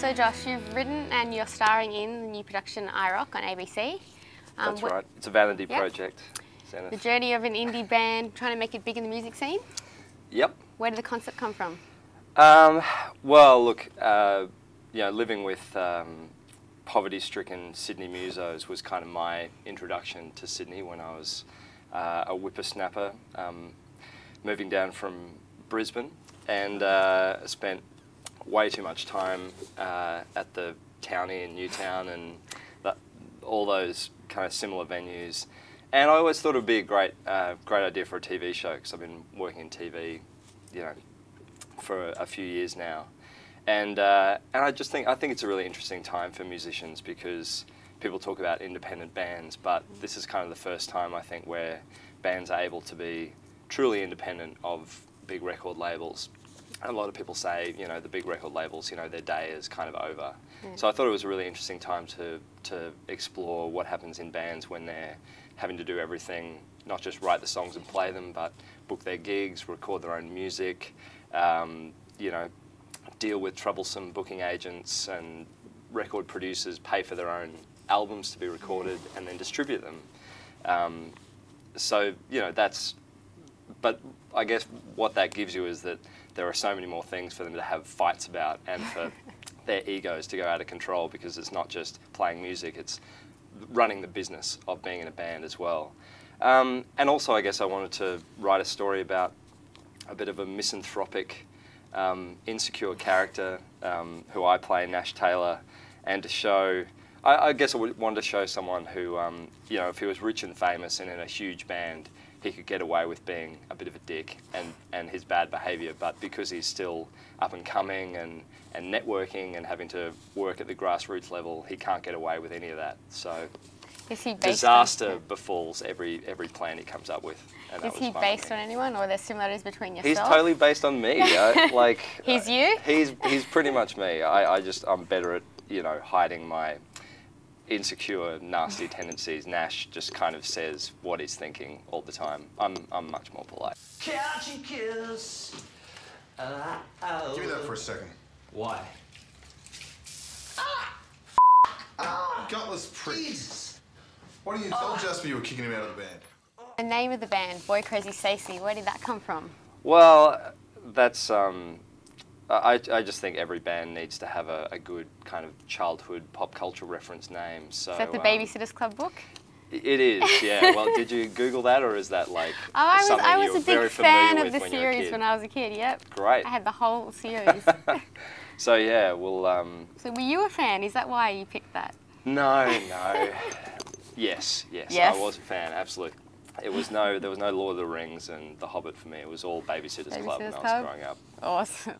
So Josh, you've written and you're starring in the new production IROCK on ABC. That's right. It's a vanity project. Zenith. The journey of an indie band trying to make it big in the music scene. Yep. Where did the concept come from? Well, look, you know, living with poverty-stricken Sydney musos was kind of my introduction to Sydney when I was a whippersnapper, moving down from Brisbane, and spent way too much time at the Townie in Newtown and all those kind of similar venues. And I always thought it would be a great idea for a TV show, because I've been working in TV, you know, for a few years now. And I think it's a really interesting time for musicians, because people talk about independent bands, but this is kind of the first time, I think, where bands are able to be truly independent of big record labels. And a lot of people say, you know, the big record labels, you know, their day is kind of over. So I thought it was a really interesting time to explore what happens in bands when they're having to do everything, not just write the songs and play them, but book their gigs, record their own music, you know, deal with troublesome booking agents and record producers, pay for their own albums to be recorded and then distribute them. So, you know, but I guess what that gives you is that there are so many more things for them to have fights about, and for their egos to go out of control, because it's not just playing music, it's running the business of being in a band as well. And also, I guess I wanted to write a story about a bit of a misanthropic, insecure character who I play, Nash Taylor, and to show, I guess I wanted to show someone who, you know, if he was rich and famous and in a huge band, he could get away with being a bit of a dick and his bad behaviour, but because he's still up and coming and networking and having to work at the grassroots level, he can't get away with any of that. So disaster befalls every plan he comes up with. And is he based on anyone, or are there similarities between yourself? He's totally based on me. Like he's you? He's pretty much me. I'm better at, you know, hiding my insecure, nasty tendencies. Nash just kind of says what he's thinking all the time. I'm much more polite. Couch and kiss. Give me that for a second. Why? Gutless prick. Jesus. What do you told Jasper you were kicking him out of the band? The name of the band, Boy Crazy Stacey, where did that come from? Well, that's I just think every band needs to have a good kind of childhood pop culture reference name. So is that the Babysitter's Club book? It is, yeah. Well, did you Google that, or is that like something I you was were a very big fan of the when series when I was a kid, yep. Great. I had the whole series. So yeah, we'll... So were you a fan? Is that why you picked that? No. Yes, I was a fan, absolutely. There was no Lord of the Rings and The Hobbit for me. It was all Babysitter's Club when I was growing up. Awesome.